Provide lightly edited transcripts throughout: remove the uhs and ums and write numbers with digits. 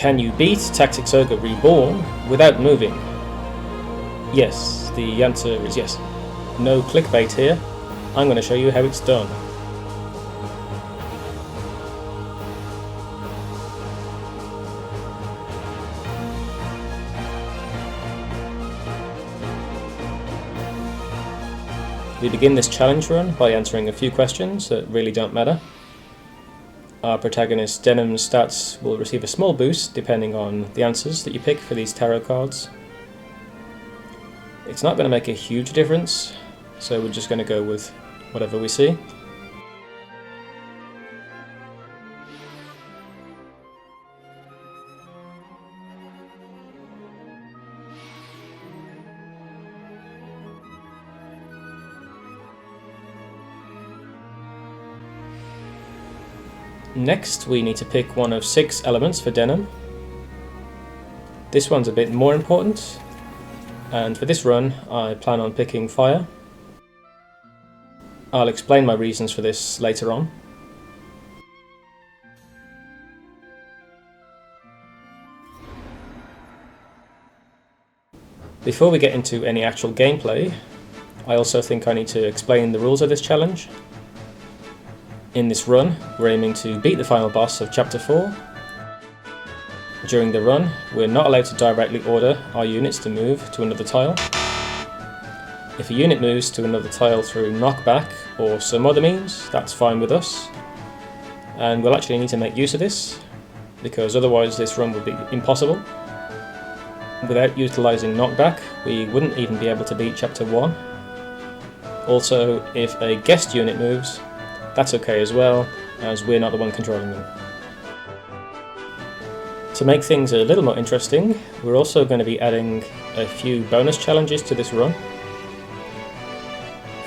Can you beat Tactics Ogre Reborn without moving? Yes, the answer is yes. No clickbait here. I'm going to show you how it's done. We begin this challenge run by answering a few questions that really don't matter. Our protagonist Denham's stats will receive a small boost depending on the answers that you pick for these tarot cards. It's not going to make a huge difference, so we're just going to go with whatever we see. Next, we need to pick one of 6 elements for Denham. This one's a bit more important, and for this run I plan on picking fire. I'll explain my reasons for this later on. Before we get into any actual gameplay, I also think I need to explain the rules of this challenge. In this run, we're aiming to beat the final boss of Chapter 4. During the run, we're not allowed to directly order our units to move to another tile. If a unit moves to another tile through knockback or some other means, that's fine with us. And we'll actually need to make use of this, because otherwise this run would be impossible. Without utilising knockback, we wouldn't even be able to beat Chapter 1. Also, if a guest unit moves, that's okay as well, as we're not the one controlling them. To make things a little more interesting, we're also going to be adding a few bonus challenges to this run.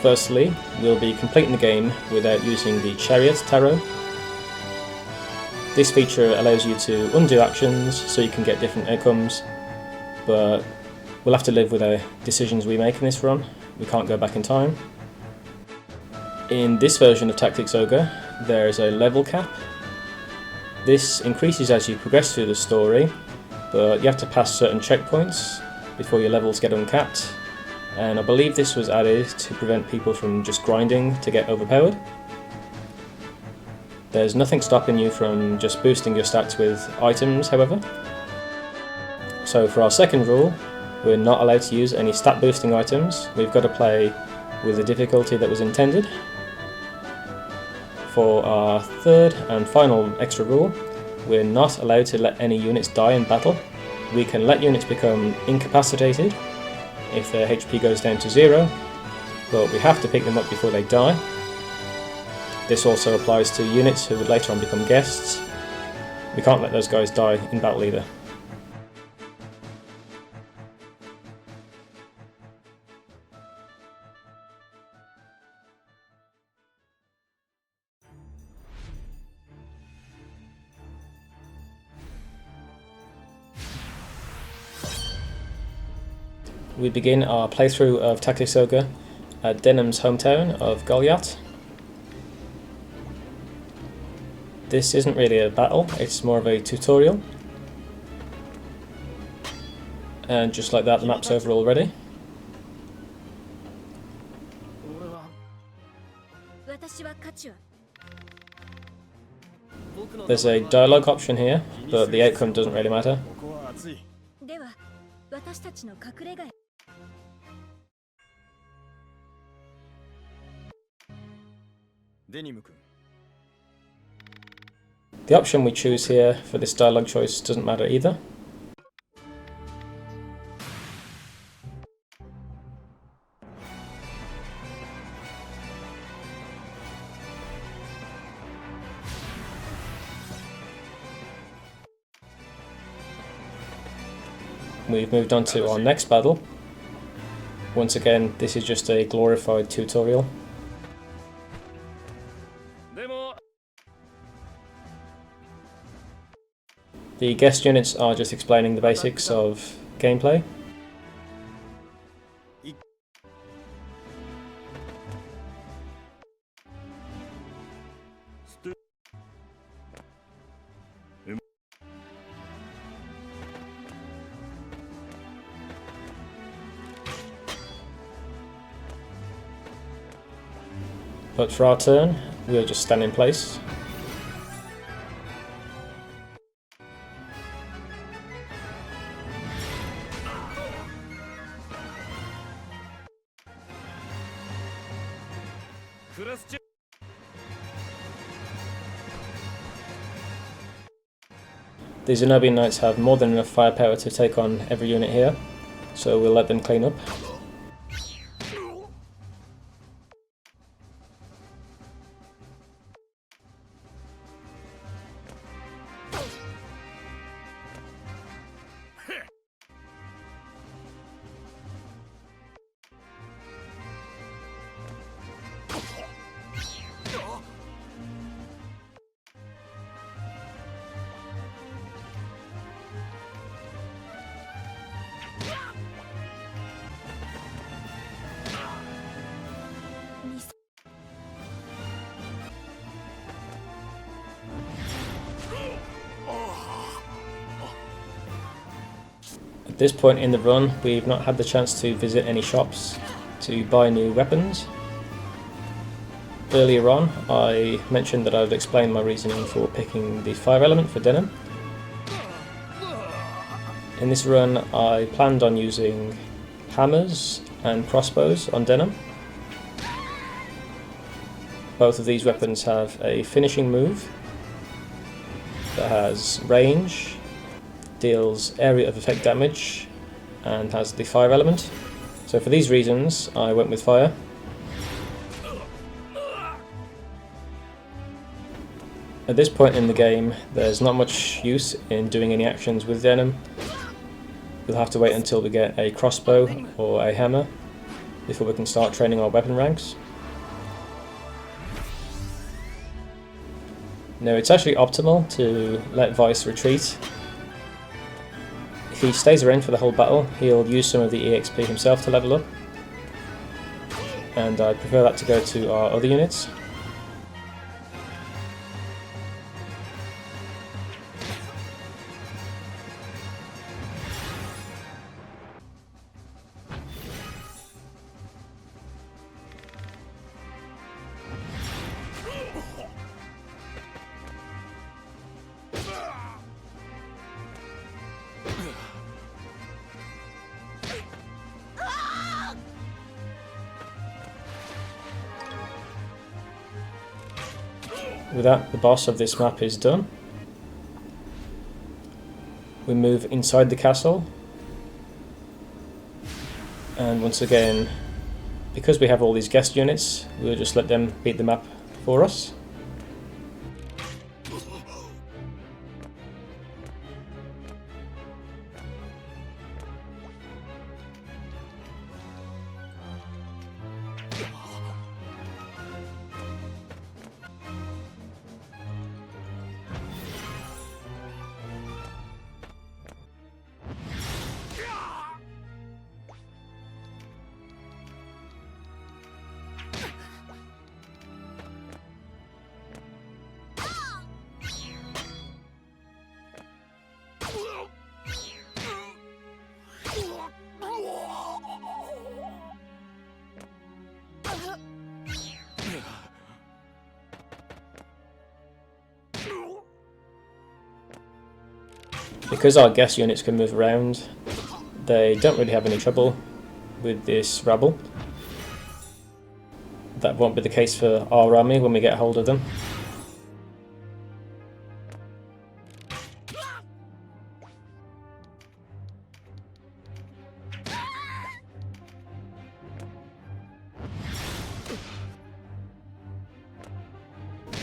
Firstly, we'll be completing the game without using the Chariot Tarot. This feature allows you to undo actions so you can get different outcomes, but we'll have to live with the decisions we make in this run. We can't go back in time. In this version of Tactics Ogre, there is a level cap. This increases as you progress through the story, but you have to pass certain checkpoints before your levels get uncapped, and I believe this was added to prevent people from just grinding to get overpowered. There's nothing stopping you from just boosting your stats with items, however. So for our second rule, we're not allowed to use any stat boosting items. We've got to play with the difficulty that was intended. For our third and final extra rule, we're not allowed to let any units die in battle. We can let units become incapacitated if their HP goes down to 0, but we have to pick them up before they die. This also applies to units who would later on become guests. We can't let those guys die in battle either. We begin our playthrough of Tactics Ogre at Denham's hometown of Goliath. This isn't really a battle, it's more of a tutorial. And just like that, the map's over already. There's a dialogue option here, but the outcome doesn't really matter. The option we choose here for this dialogue choice doesn't matter either. We've moved on to our next battle. Once again, this is just a glorified tutorial. The guest units are just explaining the basics of gameplay. But for our turn, we'll just stand in place. The Zenobia Knights have more than enough firepower to take on every unit here, so we'll let them clean up. At this point in the run, we've not had the chance to visit any shops to buy new weapons. Earlier on, I mentioned that I would explain my reasoning for picking the fire element for denim. In this run, I planned on using hammers and crossbows on denim. Both of these weapons have a finishing move that has range, deals area of effect damage, and has the fire element. So for these reasons, I went with fire. At this point in the game, there's not much use in doing any actions with denim. We'll have to wait until we get a crossbow or a hammer before we can start training our weapon ranks. Now, it's actually optimal to let Vice retreat. If he stays around for the whole battle, he'll use some of the EXP himself to level up, and I prefer that to go to our other units. With that, the boss of this map is done. We move inside the castle, and once again, because we have all these guest units, we'll just let them beat the map for us. Because our guest units can move around, they don't really have any trouble with this rabble. That won't be the case for our army when we get hold of them.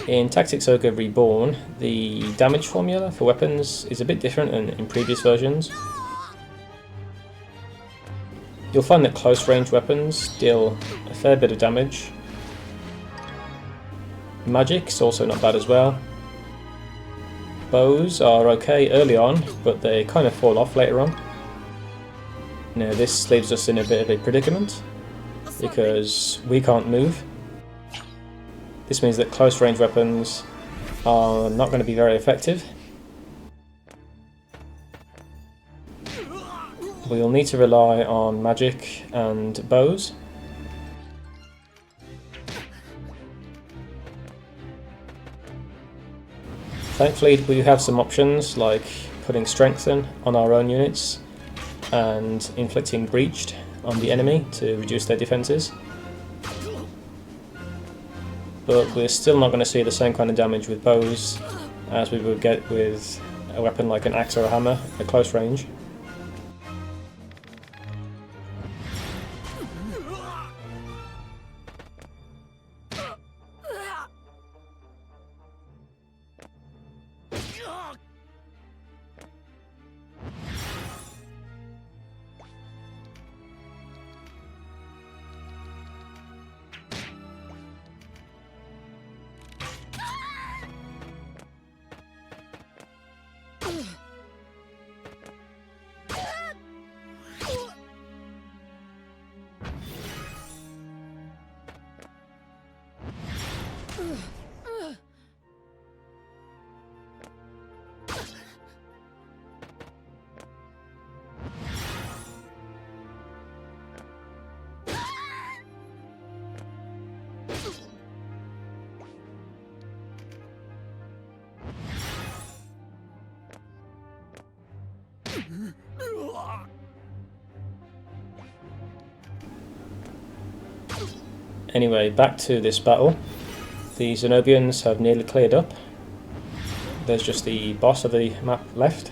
In Tactics Ogre Reborn, the damage formula for weapons is a bit different than in previous versions. You'll find that close range weapons deal a fair bit of damage. Magic's also not bad as well. Bows are okay early on, but they kind of fall off later on. Now this leaves us in a bit of a predicament, because we can't move. This means that close range weapons are not going to be very effective. We'll need to rely on magic and bows. Thankfully we have some options like putting strengthen on our own units and inflicting breached on the enemy to reduce their defences. But we're still not going to see the same kind of damage with bows as we would get with a weapon like an axe or a hammer at close range. Anyway, back to this battle. The Zenobians have nearly cleared up. There's just the boss of the map left.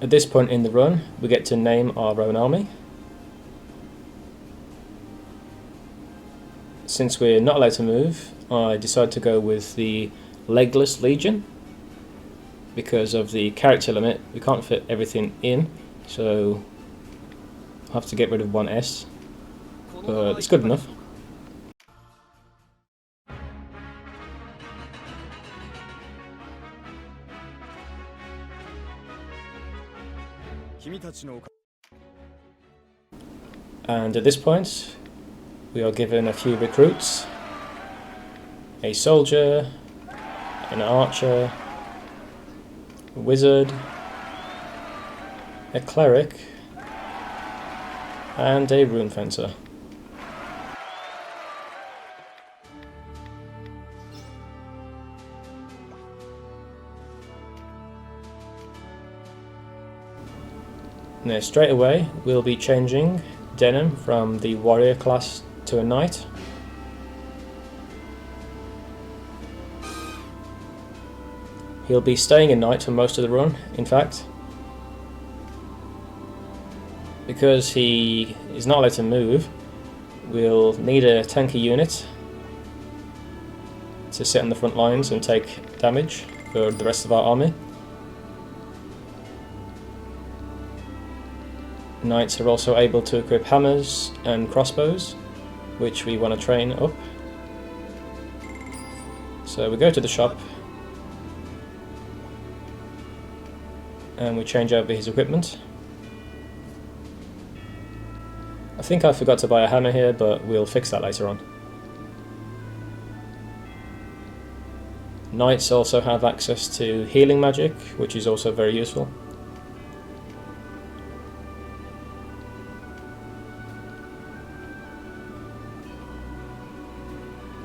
At this point in the run, we get to name our own army. Since we're not allowed to move, I decide to go with the Legless Legion. Because of the character limit, we can't fit everything in, so I have to get rid of one S. But it's good enough. And at this point, we are given a few recruits, a soldier, an archer, a wizard, a cleric, and a rune fencer. Now straight away we'll be changing Denim from the warrior class to a knight. He'll be staying a knight for most of the run, in fact. Because he is not allowed to move, we'll need a tanky unit to sit on the front lines and take damage for the rest of our army. Knights are also able to equip hammers and crossbows, which we want to train up. So we go to the shop and we change over his equipment. I think I forgot to buy a hammer here, but we'll fix that later on. Knights also have access to healing magic, which is also very useful.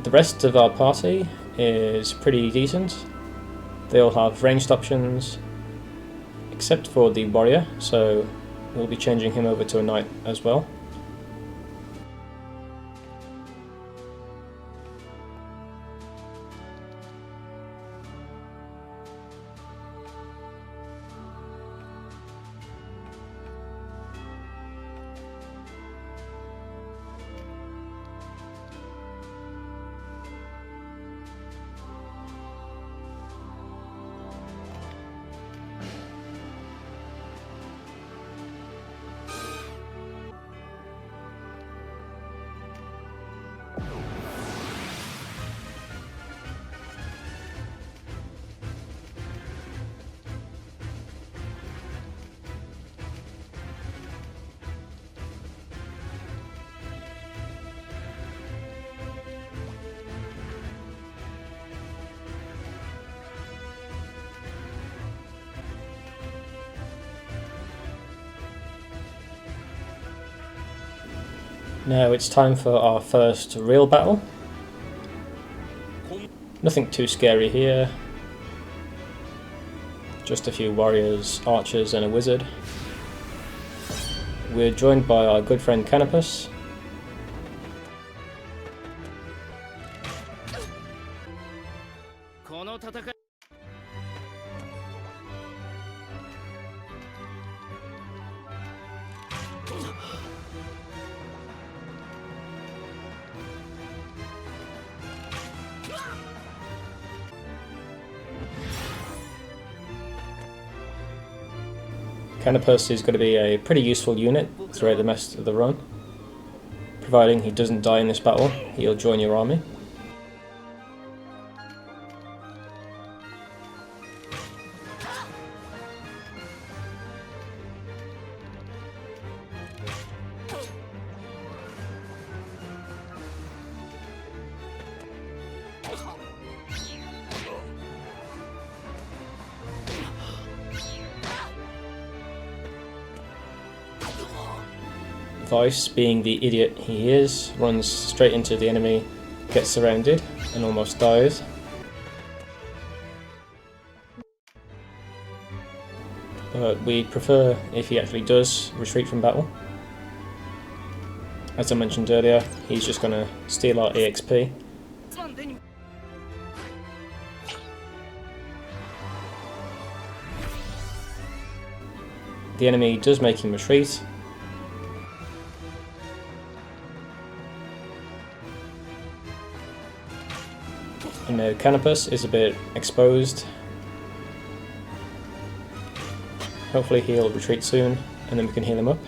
The rest of our party is pretty decent. They all have ranged options, except for the warrior, so we'll be changing him over to a knight as well. Now it's time for our first real battle. Nothing too scary here. Just a few warriors, archers and a wizard. We're joined by our good friend Canopus. Canopus is going to be a pretty useful unit throughout the rest of the run. Providing he doesn't die in this battle, he'll join your army. Vice, being the idiot he is, runs straight into the enemy, gets surrounded, and almost dies. But we'd prefer if he actually does retreat from battle. As I mentioned earlier, he's just going to steal our EXP. The enemy does make him retreat. And now Canopus is a bit exposed. Hopefully he'll retreat soon, and then we can heal him up.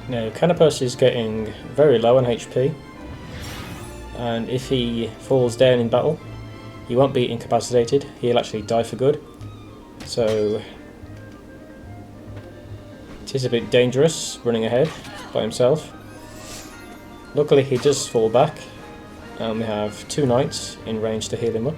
Now, Canopus is getting very low on HP, and if he falls down in battle, he won't be incapacitated, he'll actually die for good. So, it is a bit dangerous running ahead by himself. Luckily he does fall back, and we have 2 knights in range to heal him up.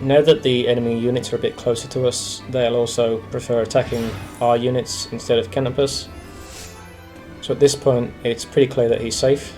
Now that the enemy units are a bit closer to us, they'll also prefer attacking our units instead of Canopus. So at this point, it's pretty clear that he's safe.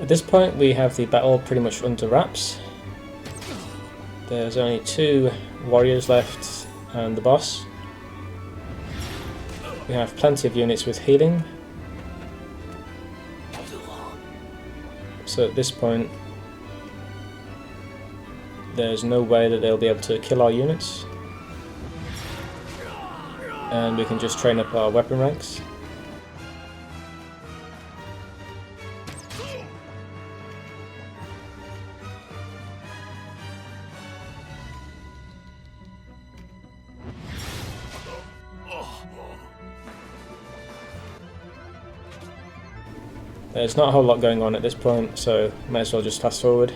At this point we have the battle pretty much under wraps. There's only 2 warriors left and the boss. We have plenty of units with healing. So at this point there's no way that they'll be able to kill our units. And we can just train up our weapon ranks. There's not a whole lot going on at this point, so might as well just fast forward.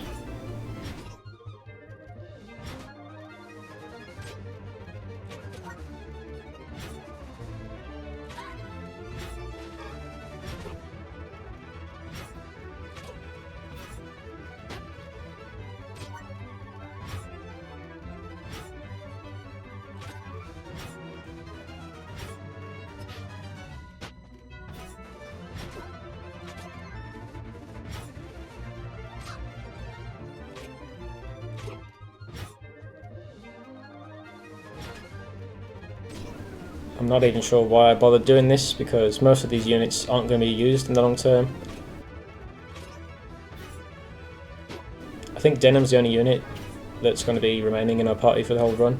I'm not even sure why I bothered doing this, because most of these units aren't going to be used in the long term. I think Denham's the only unit that's going to be remaining in our party for the whole run.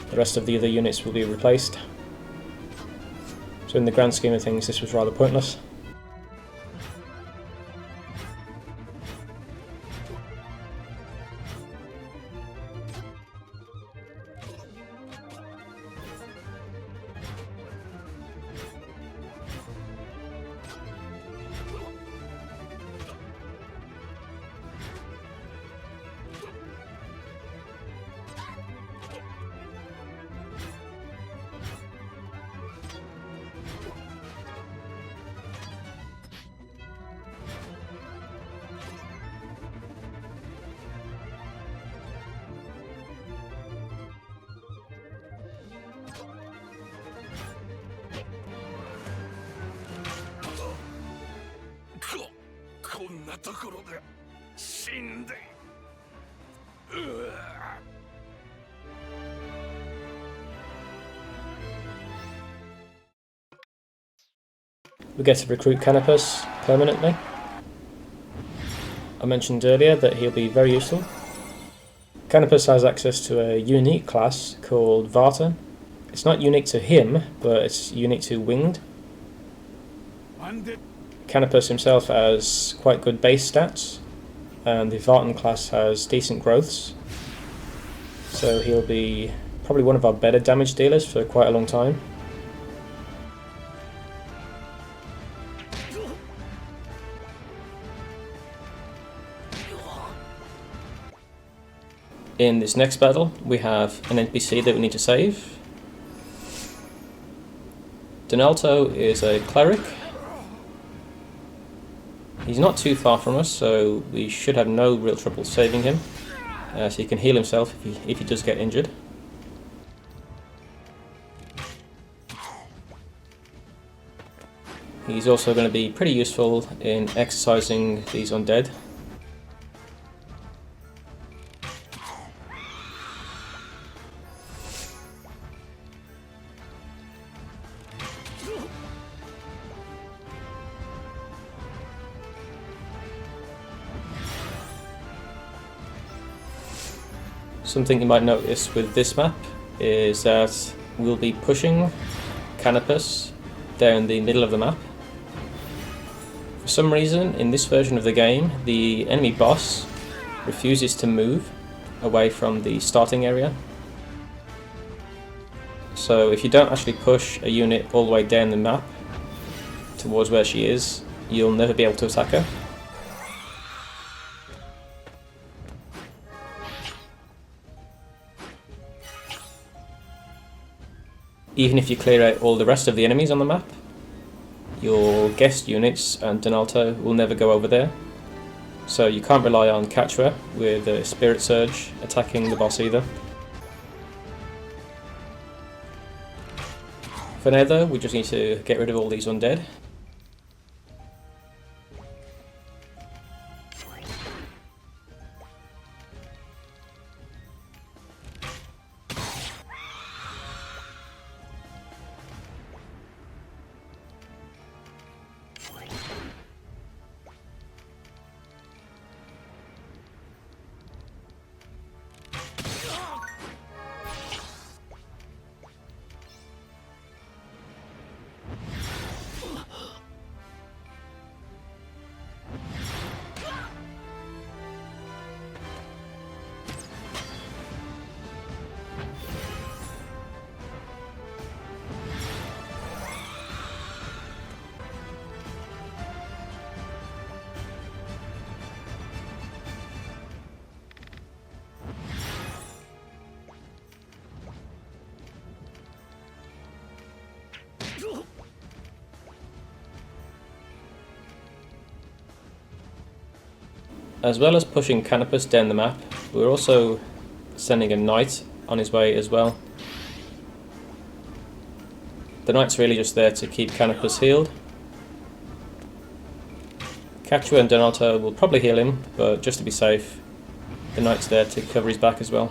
The rest of the other units will be replaced. So in the grand scheme of things, this was rather pointless. We get to recruit Canopus permanently. I mentioned earlier that he'll be very useful. Canopus has access to a unique class called Varta. It's not unique to him, but it's unique to Winged. Canopus himself has quite good base stats, and the Vartan class has decent growths, so he'll be probably one of our better damage dealers for quite a long time. In this next battle, we have an NPC that we need to save. Donalto is a cleric. He's not too far from us, so we should have no real trouble saving him. So he can heal himself if he does get injured. He's also going to be pretty useful in exercising these undead. Something you might notice with this map is that we'll be pushing Canopus down the middle of the map. For some reason, in this version of the game, the enemy boss refuses to move away from the starting area. So if you don't actually push a unit all the way down the map towards where she is, you'll never be able to attack her. Even if you clear out all the rest of the enemies on the map, your guest units and Donalto will never go over there. So you can't rely on Quechua with a Spirit Surge attacking the boss either. For now though, we just need to get rid of all these undead. As well as pushing Canopus down the map, we're also sending a knight on his way as well. The knight's really just there to keep Canopus healed. Quechua and Donalto will probably heal him, but just to be safe, the knight's there to cover his back as well.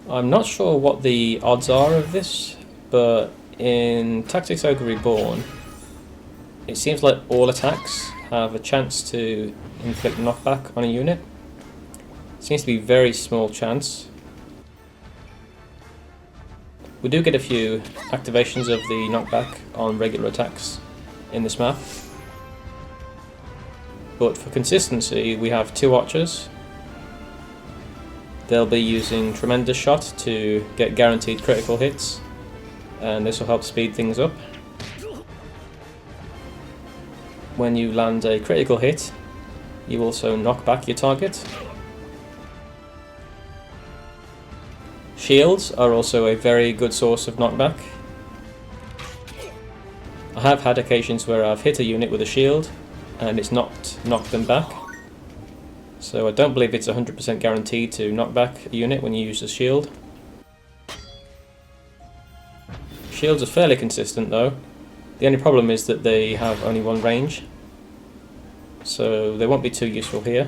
I'm not sure what the odds are of this, but in Tactics Ogre Reborn, it seems like all attacks have a chance to inflict knockback on a unit. It seems to be very small chance. We do get a few activations of the knockback on regular attacks in this map, but for consistency we have 2 archers. They'll be using Tremendous Shot to get guaranteed critical hits, and this will help speed things up. When you land a critical hit, you also knock back your target. Shields are also a very good source of knockback. I have had occasions where I've hit a unit with a shield and it's knocked them back. So I don't believe it's 100% guaranteed to knock back a unit when you use the shield. Shields are fairly consistent though. The only problem is that they have only one range, so they won't be too useful here.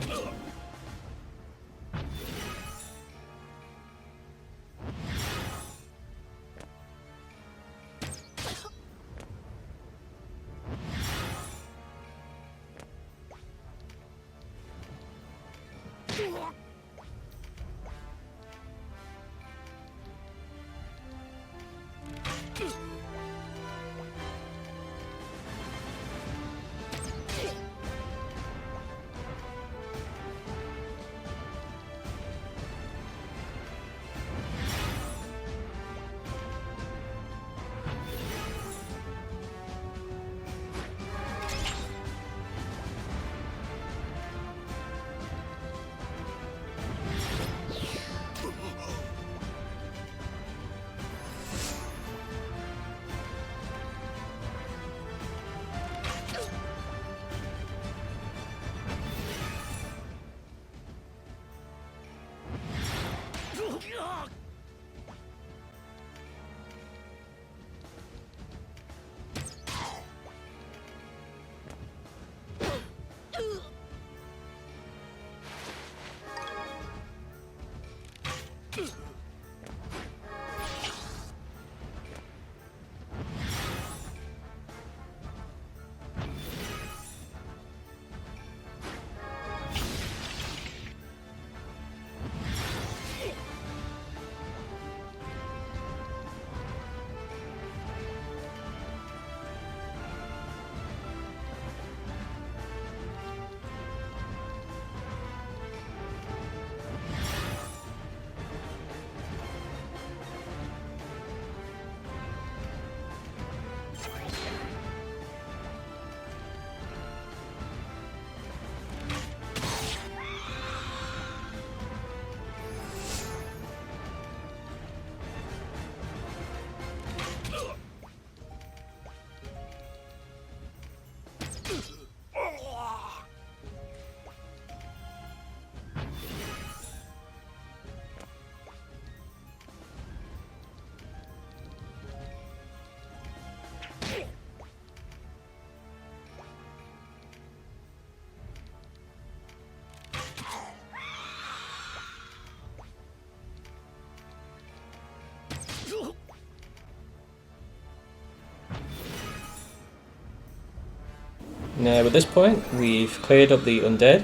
Now at this point we've cleared up the undead.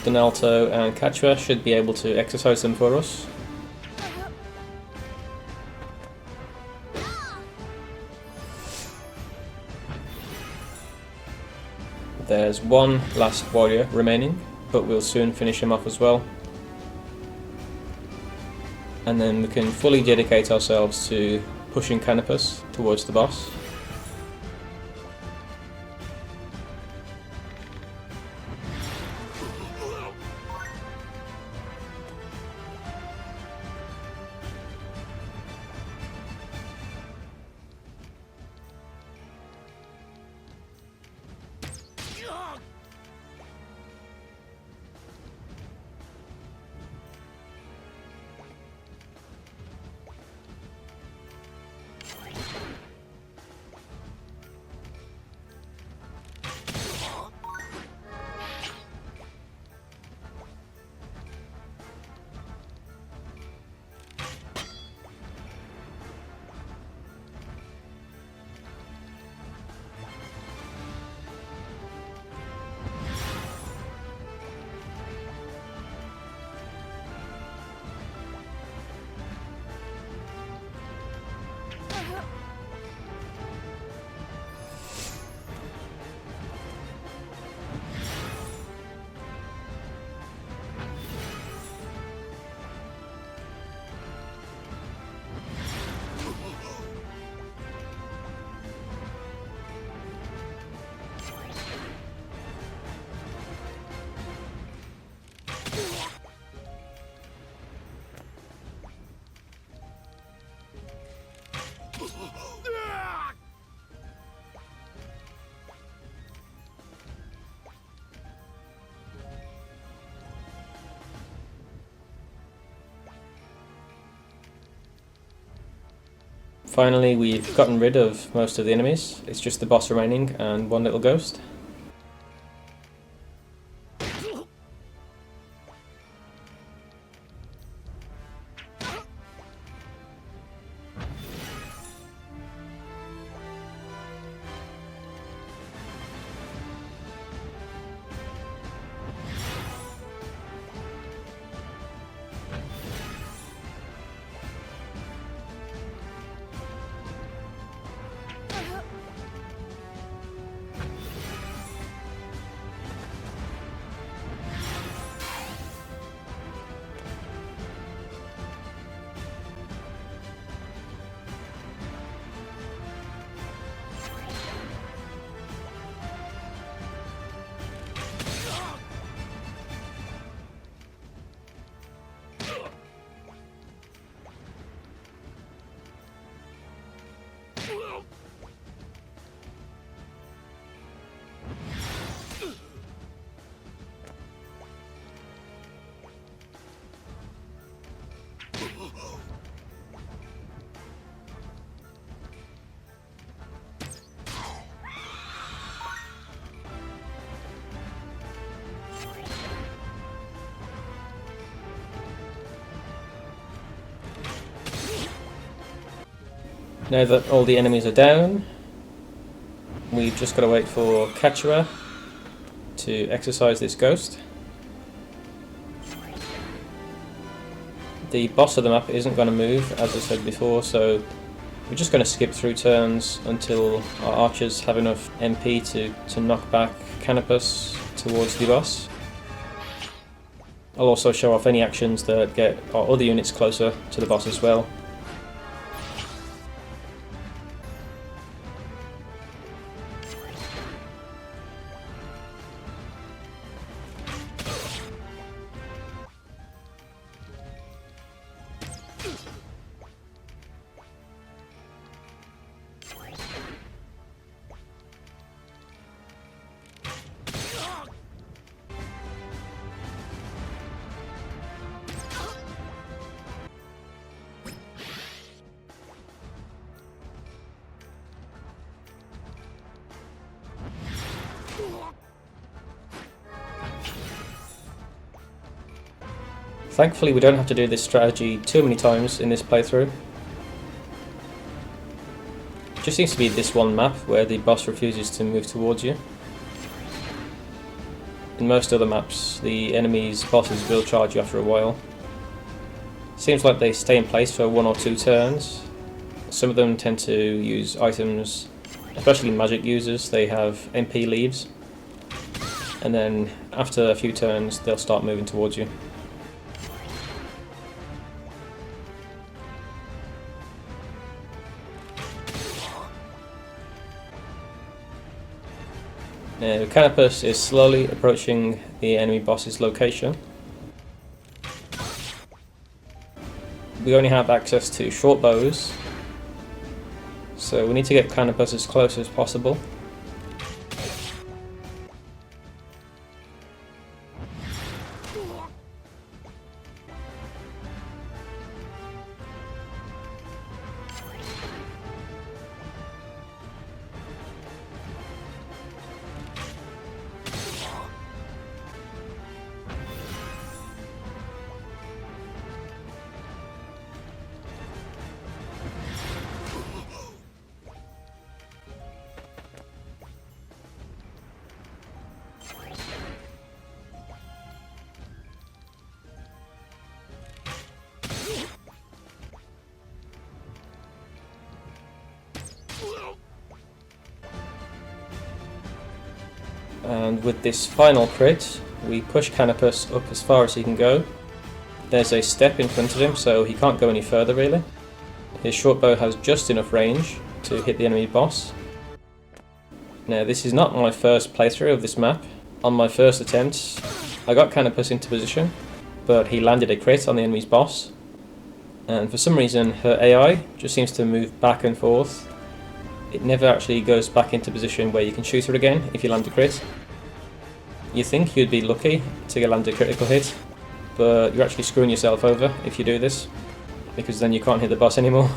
Donalto and Kachra should be able to exercise them for us. There's one last warrior remaining, but we'll soon finish him off as well. And then we can fully dedicate ourselves to pushing Canopus towards the boss. Finally, we've gotten rid of most of the enemies. It's just the boss remaining and one little ghost. Now that all the enemies are down, we've just got to wait for Kachura to exercise this ghost. The boss of the map isn't going to move, as I said before, so we're just going to skip through turns until our archers have enough MP to knock back Canopus towards the boss. I'll also show off any actions that get our other units closer to the boss as well. Thankfully we don't have to do this strategy too many times in this playthrough. It just seems to be this one map where the boss refuses to move towards you. In most other maps, the enemy's bosses will charge you after a while. Seems like they stay in place for 1 or 2 turns. Some of them tend to use items, especially magic users, they have MP leaves. And then after a few turns they'll start moving towards you. Now, Canopus is slowly approaching the enemy boss's location. We only have access to short bows, so we need to get Canopus as close as possible. And with this final crit, we push Canopus up as far as he can go. There's a step in front of him, so he can't go any further really. His short bow has just enough range to hit the enemy boss. Now this is not my first playthrough of this map. On my first attempt, I got Canopus into position, but he landed a crit on the enemy's boss. And for some reason her AI just seems to move back and forth. It never actually goes back into position where you can shoot her again if you land a crit. You think you'd be lucky to land a critical hit, but you're actually screwing yourself over if you do this, because then you can't hit the boss anymore.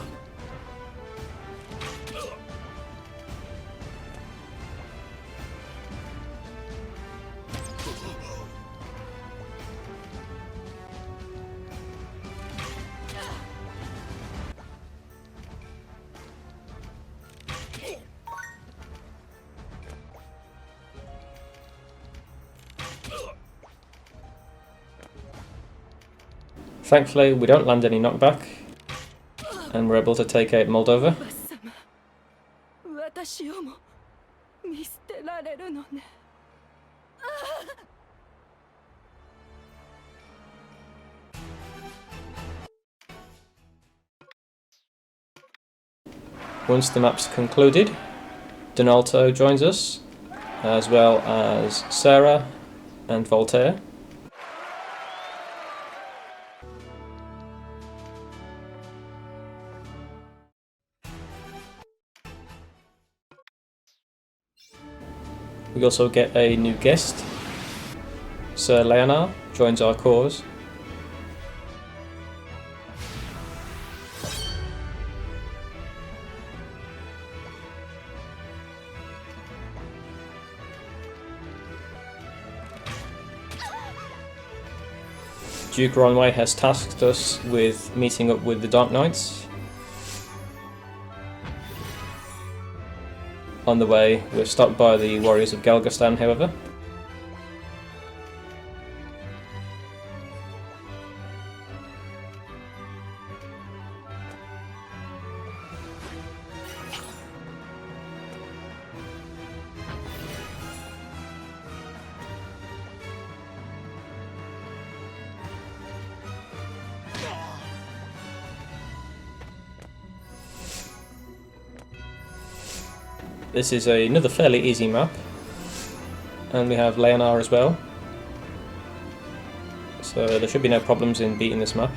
Thankfully, we don't land any knockback, and we're able to take out Moldova. Once the map's concluded, Donalto joins us, as well as Sarah and Voltaire. We also get a new guest. Sir Leonard joins our cause. Duke Ronway has tasked us with meeting up with the Dark Knights. On the way, we're stopped by the warriors of Galgastan, however. This is another fairly easy map, and we have Leonard as well, so there should be no problems in beating this map.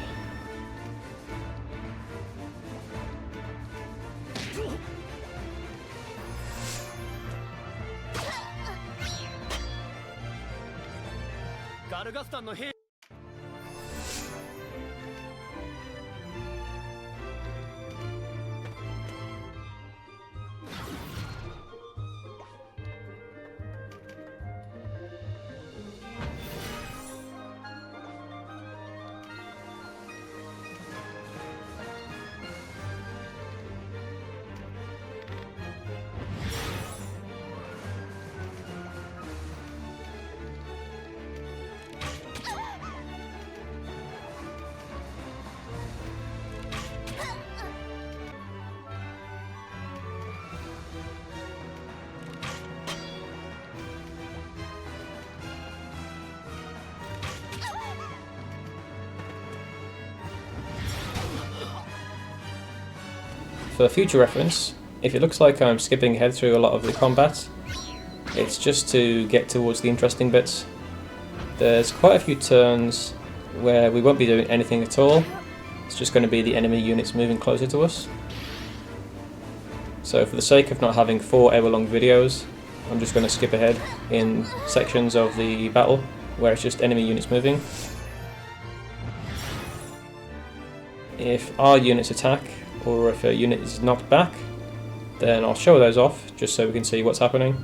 For future reference, if it looks like I'm skipping ahead through a lot of the combat, it's just to get towards the interesting bits. There's quite a few turns where we won't be doing anything at all. It's just going to be the enemy units moving closer to us. So for the sake of not having 4 hour-long videos, I'm just going to skip ahead in sections of the battle where it's just enemy units moving. If our units attack, or if a unit is knocked back, then I'll show those off just so we can see what's happening.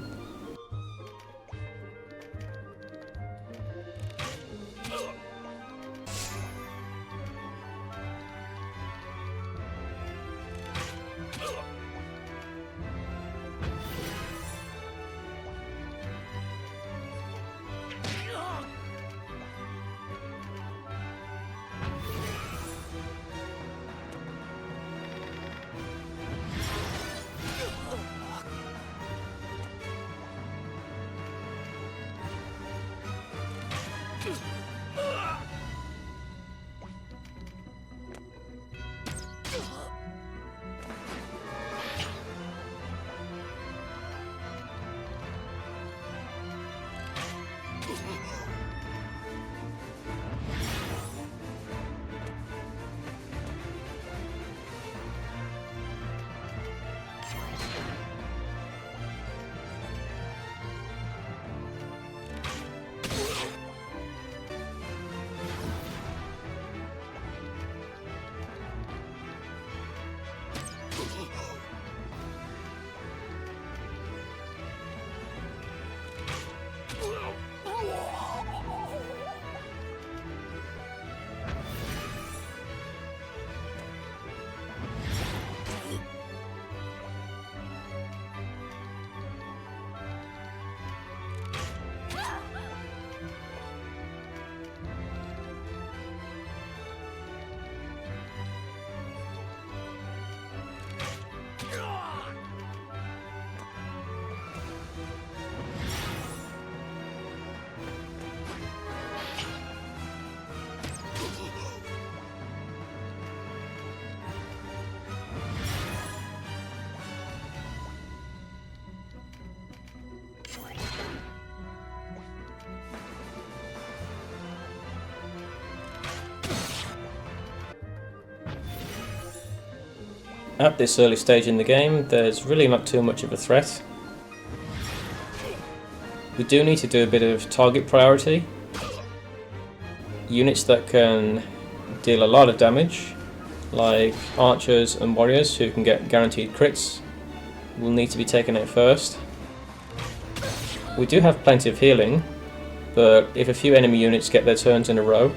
At this early stage in the game, there's really not too much of a threat. We do need to do a bit of target priority. Units that can deal a lot of damage, like archers and warriors who can get guaranteed crits, will need to be taken out first. We do have plenty of healing, but if a few enemy units get their turns in a row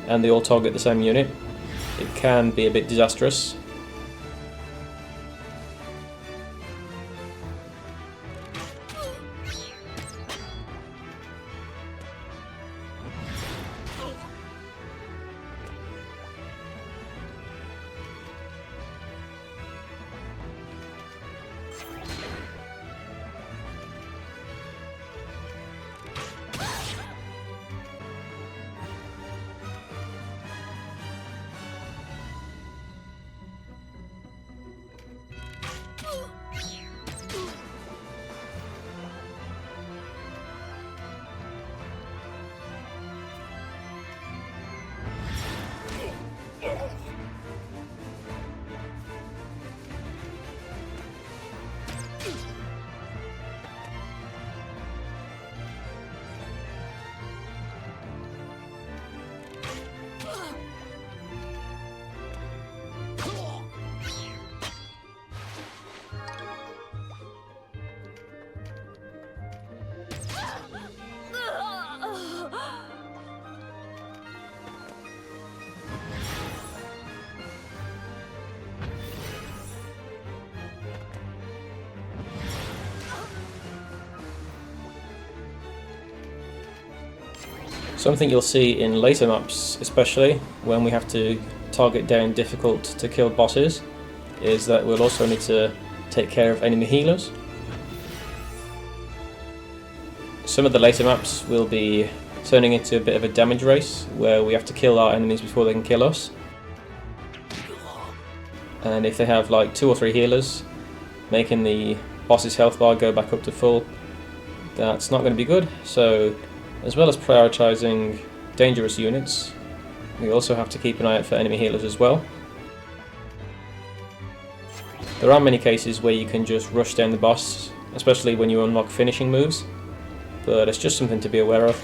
and they all target the same unit, it can be a bit disastrous. Something you'll see in later maps, especially when we have to target down difficult to kill bosses, is that we'll also need to take care of enemy healers. Some of the later maps will be turning into a bit of a damage race, where we have to kill our enemies before they can kill us. And if they have like 2 or 3 healers, making the boss's health bar go back up to full, that's not going to be good. So, as well as prioritising dangerous units, we also have to keep an eye out for enemy healers as well. There are many cases where you can just rush down the boss, especially when you unlock finishing moves, but it's just something to be aware of.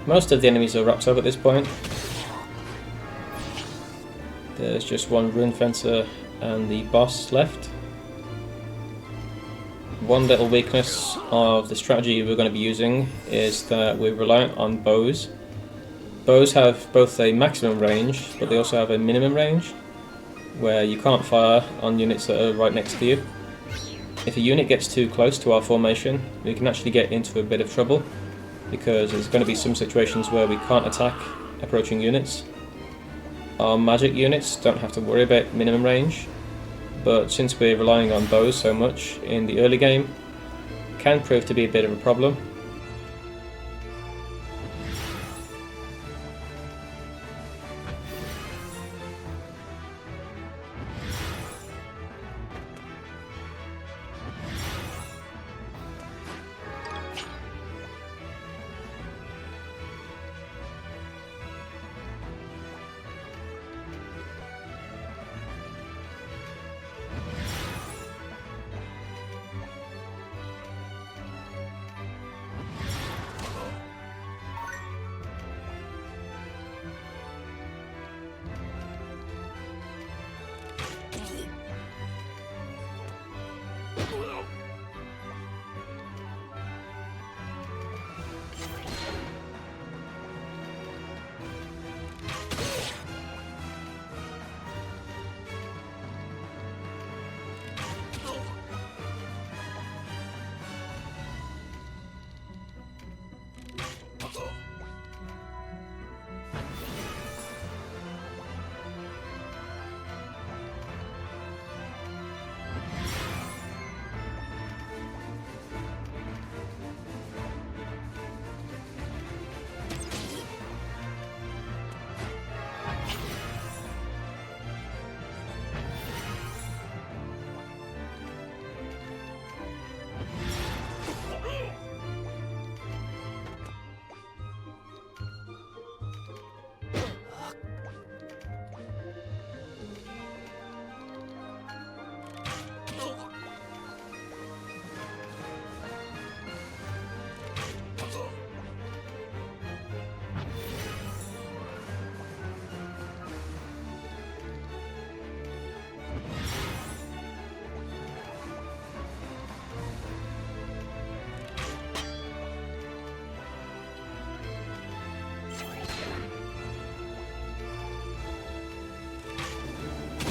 Most of the enemies are wrapped up at this point. There's just one rune fencer and the boss left. One little weakness of the strategy we're going to be using is that we're reliant on bows. Bows have both a maximum range, but they also have a minimum range, where you can't fire on units that are right next to you. If a unit gets too close to our formation, we can actually get into a bit of trouble, because there's going to be some situations where we can't attack approaching units. Our magic units don't have to worry about minimum range, but since we're relying on bows so much in the early game, it can prove to be a bit of a problem.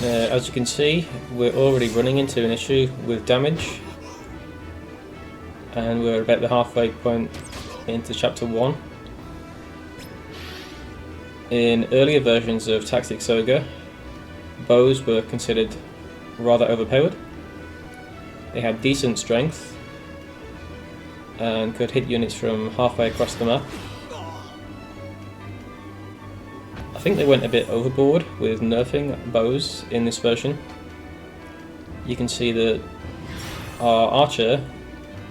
As you can see, we're already running into an issue with damage, and we're about the halfway point into chapter 1. In earlier versions of Tactics Ogre, bows were considered rather overpowered. They had decent strength and could hit units from halfway across the map. I think they went a bit overboard with nerfing bows in this version. You can see that our archer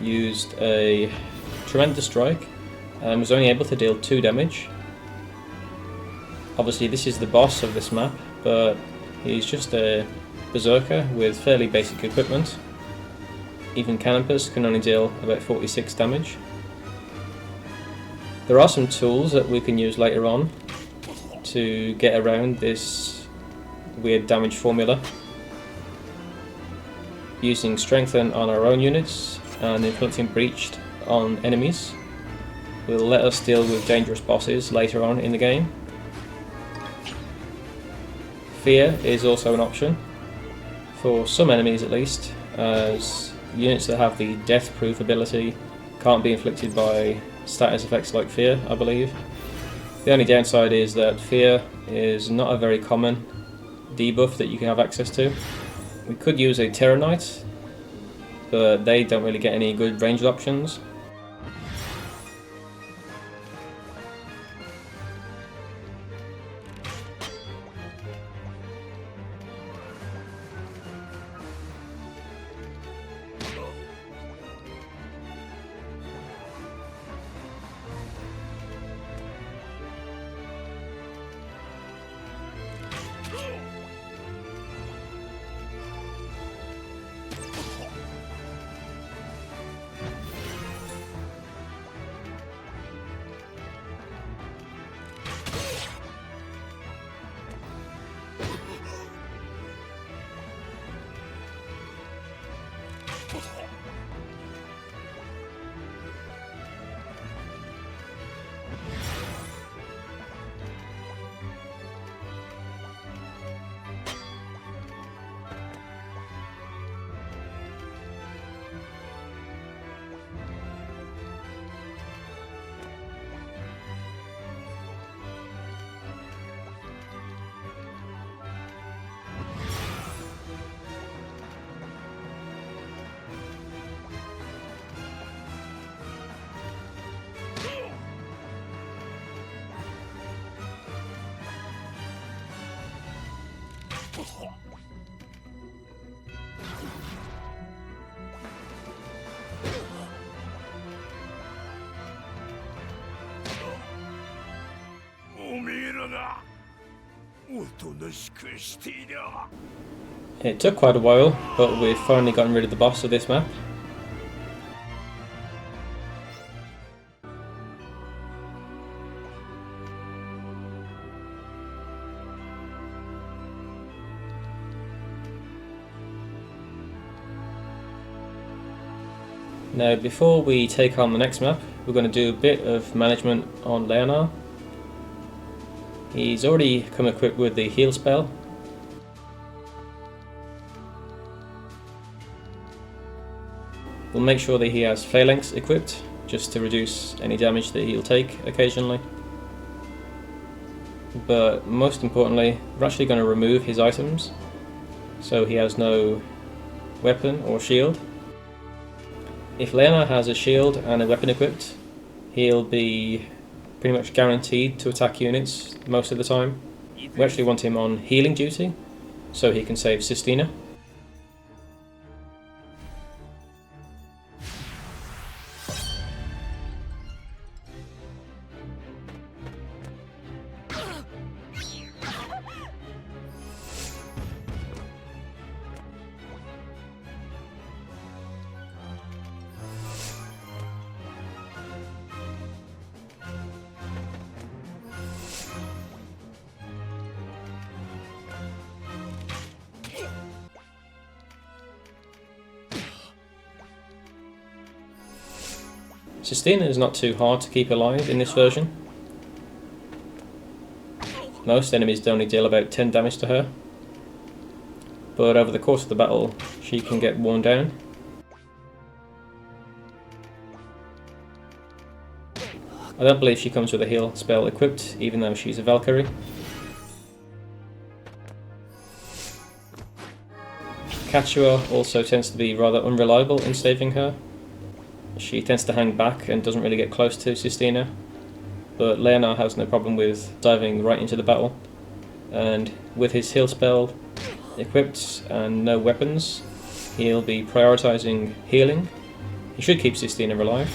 used a tremendous strike and was only able to deal 2 damage. Obviously this is the boss of this map, but he's just a berserker with fairly basic equipment. Even canopists can only deal about 46 damage. There are some tools that we can use later on to get around this weird damage formula. Using Strengthen on our own units and Inflicting Breach on enemies will let us deal with dangerous bosses later on in the game. Fear is also an option, for some enemies at least, as units that have the death proof ability can't be inflicted by status effects like Fear, I believe. The only downside is that Fear is not a very common debuff that you can have access to. We could use a Terror Knight, but they don't really get any good ranged options. It took quite a while, but we've finally gotten rid of the boss of this map. Now, before we take on the next map, we're going to do a bit of management on Leonard. He's already come equipped with the heal spell. We'll make sure that he has phalanx equipped, just to reduce any damage that he'll take occasionally. But most importantly, we're actually going to remove his items, so he has no weapon or shield. If Leonard has a shield and a weapon equipped, he'll be pretty much guaranteed to attack units most of the time. We actually want him on healing duty, so he can save Sistina. Sistina is not too hard to keep alive in this version. Most enemies only deal about 10 damage to her, but over the course of the battle she can get worn down. I don't believe she comes with a heal spell equipped, even though she's a Valkyrie. Katsua also tends to be rather unreliable in saving her. She tends to hang back and doesn't really get close to Sistina, but Leonard has no problem with diving right into the battle, and with his heal spell equipped and no weapons, he'll be prioritising healing. He should keep Sistina alive.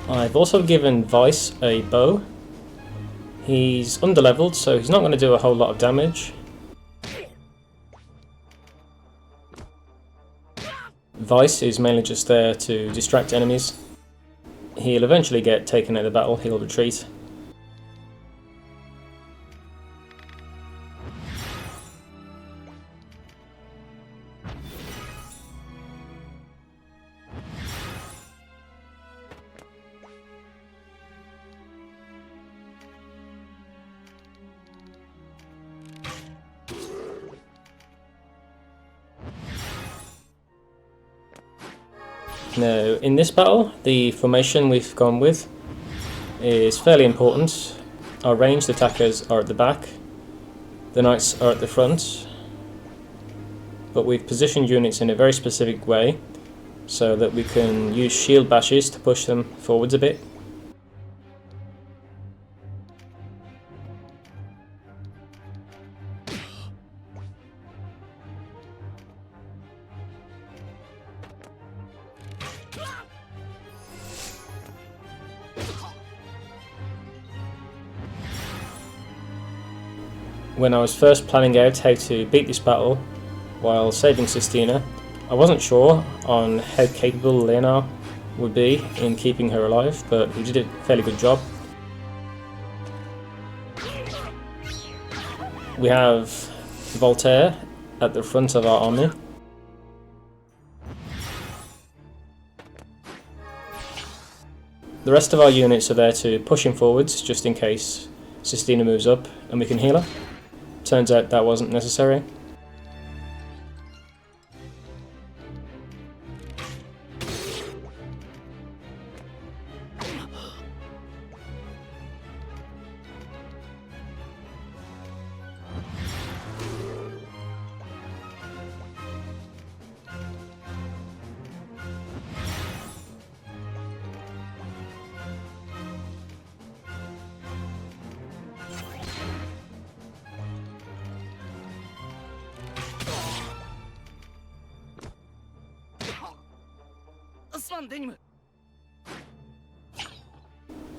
I've also given Vice a bow. He's underleveled, so he's not going to do a whole lot of damage. Vice is mainly just there to distract enemies. He'll eventually get taken out of the battle, he'll retreat. Now, in this battle, the formation we've gone with is fairly important. Our ranged attackers are at the back, the knights are at the front, but we've positioned units in a very specific way so that we can use shield bashes to push them forwards a bit. When I was first planning out how to beat this battle while saving Sistina, I wasn't sure on how capable Leonard would be in keeping her alive, but he did a fairly good job. We have Voltaire at the front of our army. The rest of our units are there to push him forwards just in case Sistina moves up and we can heal her. Turns out that wasn't necessary.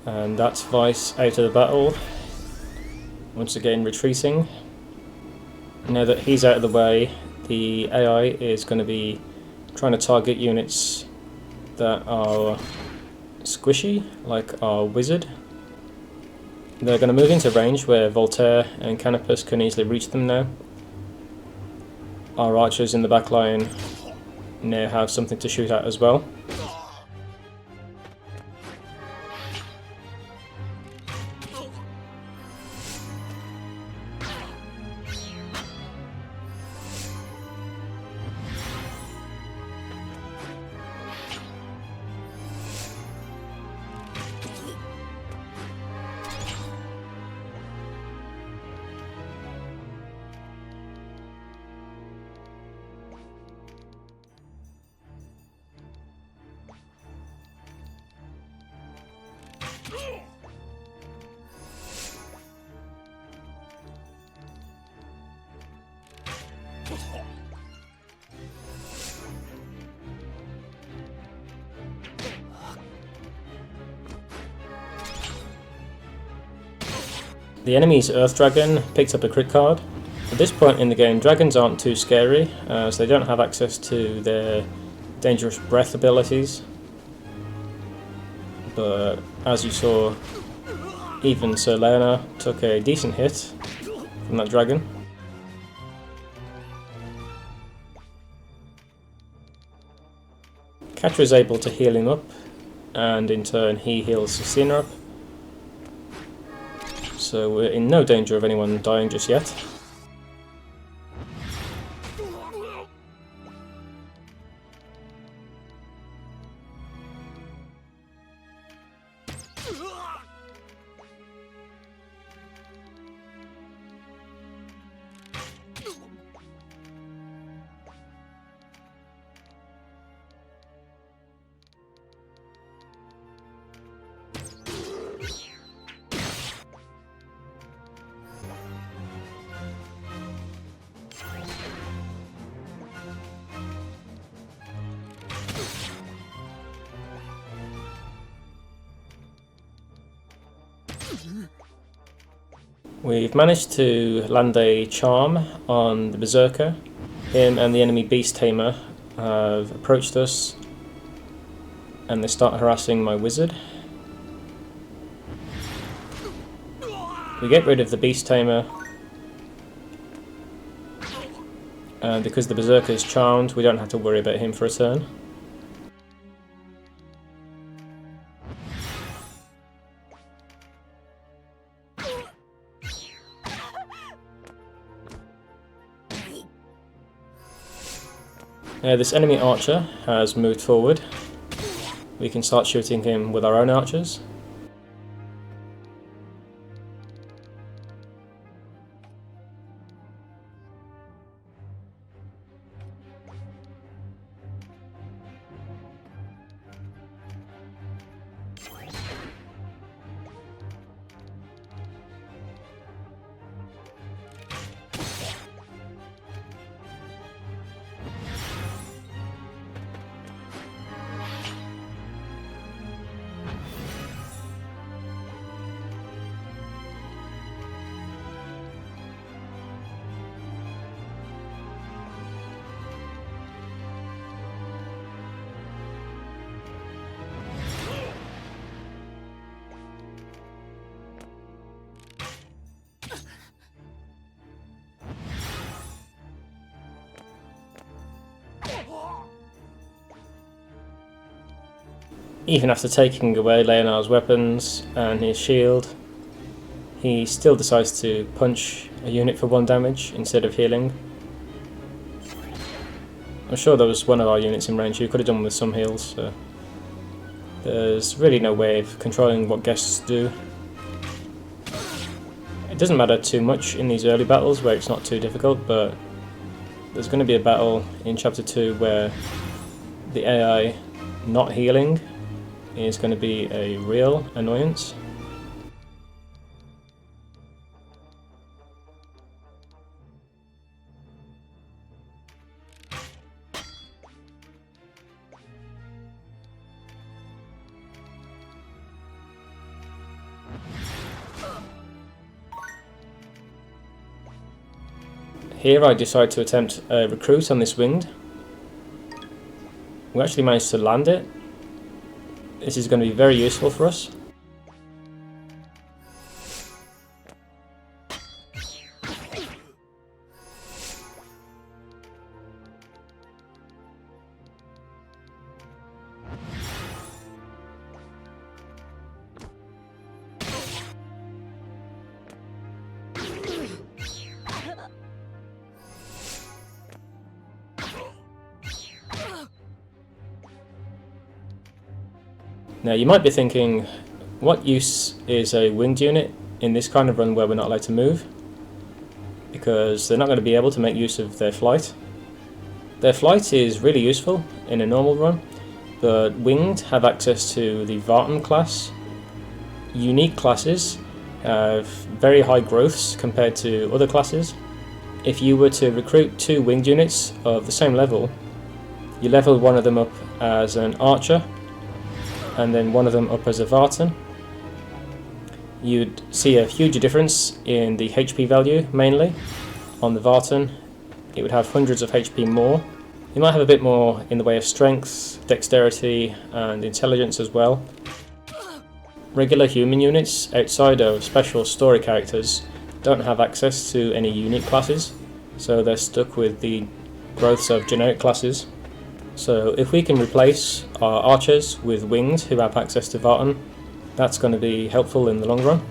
And that's Vice out of the battle, once again retreating. Now that he's out of the way, the AI is going to be trying to target units that are squishy, like our wizard. They're going to move into range where Voltaire and Canopus can easily reach them now. Our archers in the back line now have something to shoot at as well. The enemy's Earth Dragon picked up a crit card. At this point in the game, dragons aren't too scary, as they don't have access to their dangerous breath abilities. But as you saw, even Sir Leonard took a decent hit from that dragon. Catra is able to heal him up, and in turn he heals Sistina up. So we're in no danger of anyone dying just yet. We've managed to land a charm on the Berserker. Him and the enemy Beast Tamer have approached us and they start harassing my wizard. We get rid of the Beast Tamer, and because the Berserker is charmed, we don't have to worry about him for a turn. This enemy archer has moved forward. We can start shooting him with our own archers. Even after taking away Leonard's weapons and his shield, he still decides to punch a unit for 1 damage instead of healing. I'm sure there was one of our units in range who could have done with some heals, so there's really no way of controlling what guests do. It doesn't matter too much in these early battles where it's not too difficult, but there's going to be a battle in Chapter 2 where the AI not healing is going to be a real annoyance. Here I decide to attempt a recruit on this winged. We actually managed to land it. This is going to be very useful for us. Now you might be thinking, what use is a winged unit in this kind of run where we're not allowed to move? Because they're not going to be able to make use of their flight. Their flight is really useful in a normal run, but winged have access to the Vartan class. Unique classes have very high growths compared to other classes. If you were to recruit 2 winged units of the same level, you level one of them up as an archer and then one of them up as a Vartan. You'd see a huge difference in the HP value mainly. On the Vartan, it would have hundreds of HP more. You might have a bit more in the way of strength, dexterity and intelligence as well. Regular human units outside of special story characters don't have access to any unique classes, so they're stuck with the growths of generic classes. So if we can replace our archers with winged who have access to Vartan, that's going to be helpful in the long run.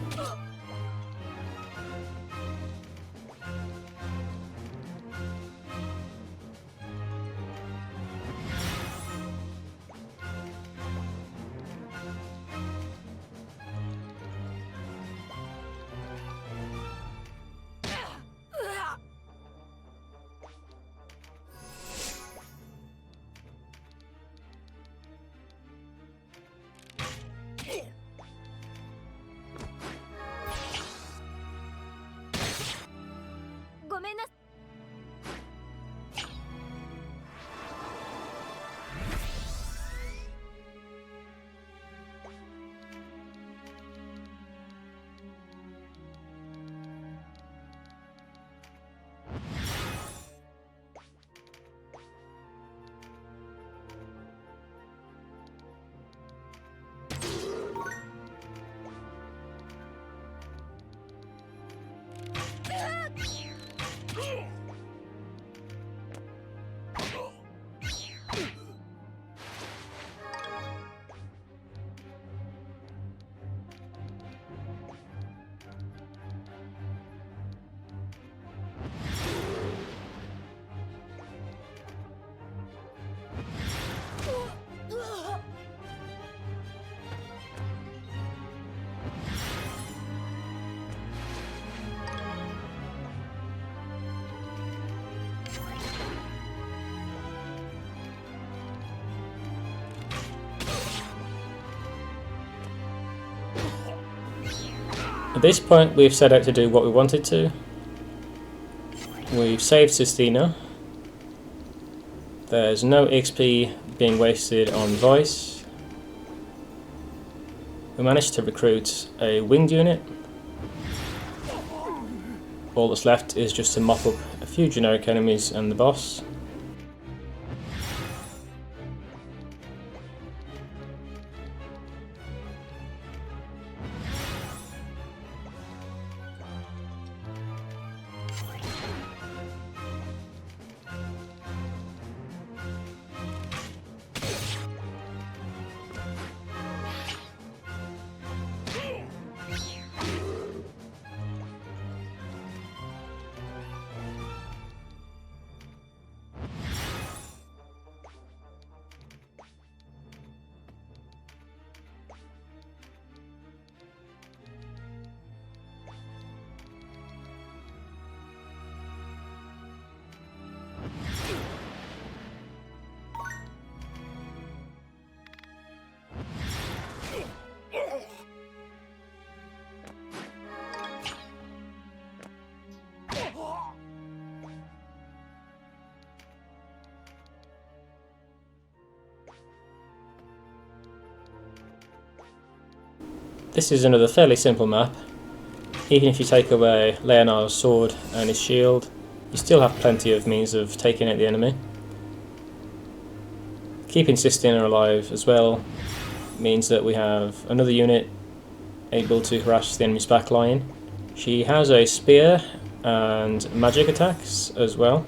At this point we've set out to do what we wanted to. We've saved Sistina. There's no XP being wasted on voice. We managed to recruit a winged unit. All that's left is just to mop up a few generic enemies and the boss. This is another fairly simple map. Even if you take away Leonar's sword and his shield, you still have plenty of means of taking out the enemy. Keeping Sistina alive as well means that we have another unit able to harass the enemy's backline. She has a spear and magic attacks as well,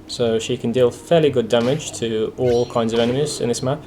so she can deal fairly good damage to all kinds of enemies in this map.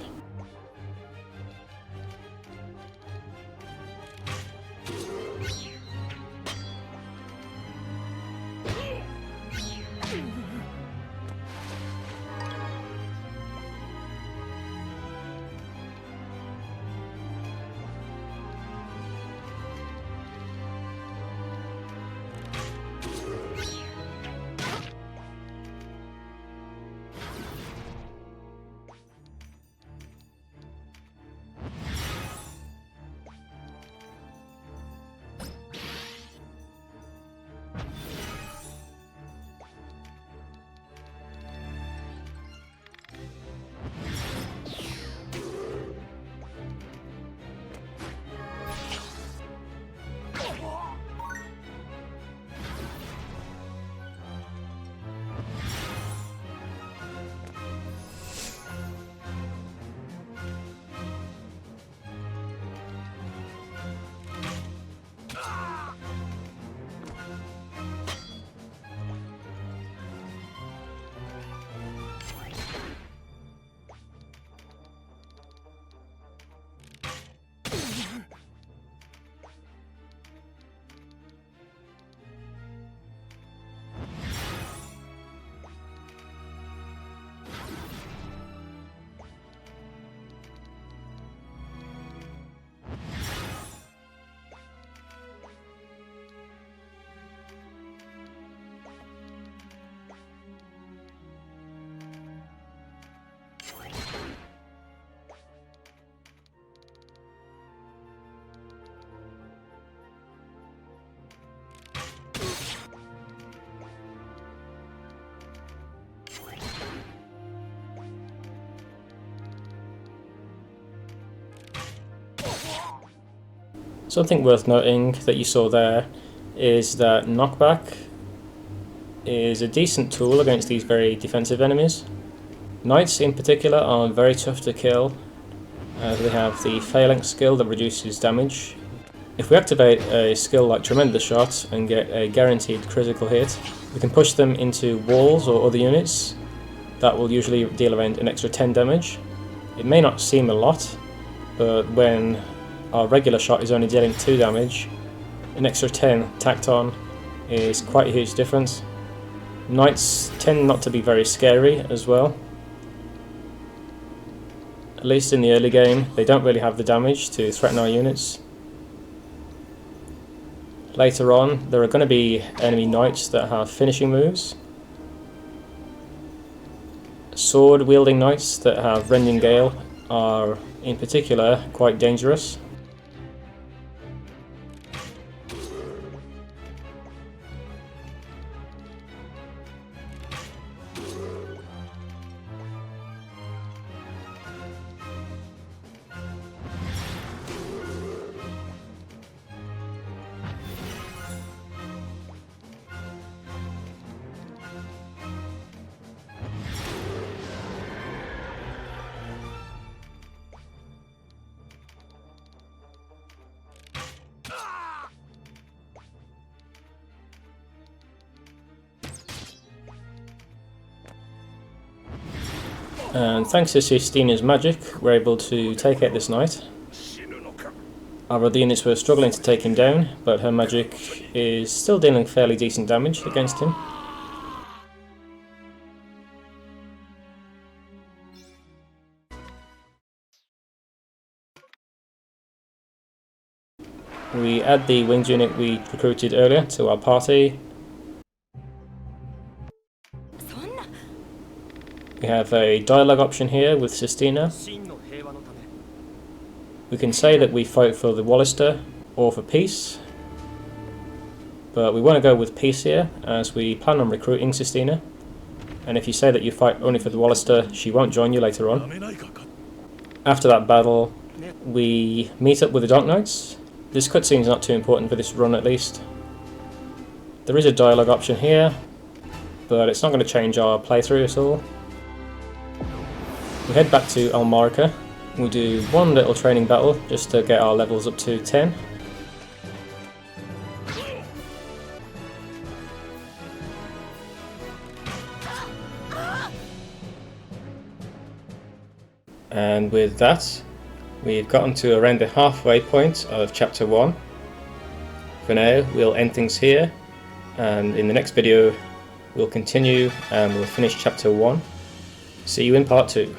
Something worth noting that you saw there is that knockback is a decent tool against these very defensive enemies. Knights in particular are very tough to kill, as they have the phalanx skill that reduces damage. If we activate a skill like Tremendous Shot and get a guaranteed critical hit, we can push them into walls or other units. That will usually deal around an extra 10 damage. It may not seem a lot, but when our regular shot is only dealing 2 damage, an extra 10 tacked on is quite a huge difference. Knights tend not to be very scary as well. At least in the early game, they don't really have the damage to threaten our units. Later on, there are going to be enemy knights that have finishing moves. Sword wielding knights that have Rending Gale are in particular quite dangerous. And thanks to Sistina's magic, we're able to take out this knight. Our other units were struggling to take him down, but her magic is still dealing fairly decent damage against him. We add the winged unit we recruited earlier to our party. We have a dialogue option here with Sistina. We can say that we fight for the Wallister or for peace, but we want to go with peace here as we plan on recruiting Sistina. And if you say that you fight only for the Wallister, she won't join you later on. After that battle, we meet up with the Dark Knights This cutscene's not too important for this run at least. There is a dialogue option here, but it's not going to change our playthrough at all. We head back to Almorica. We'll do one little training battle just to get our levels up to 10. And with that, we've gotten to around the halfway point of chapter 1. For now, we'll end things here, and in the next video we'll continue and we'll finish chapter 1. See you in part 2.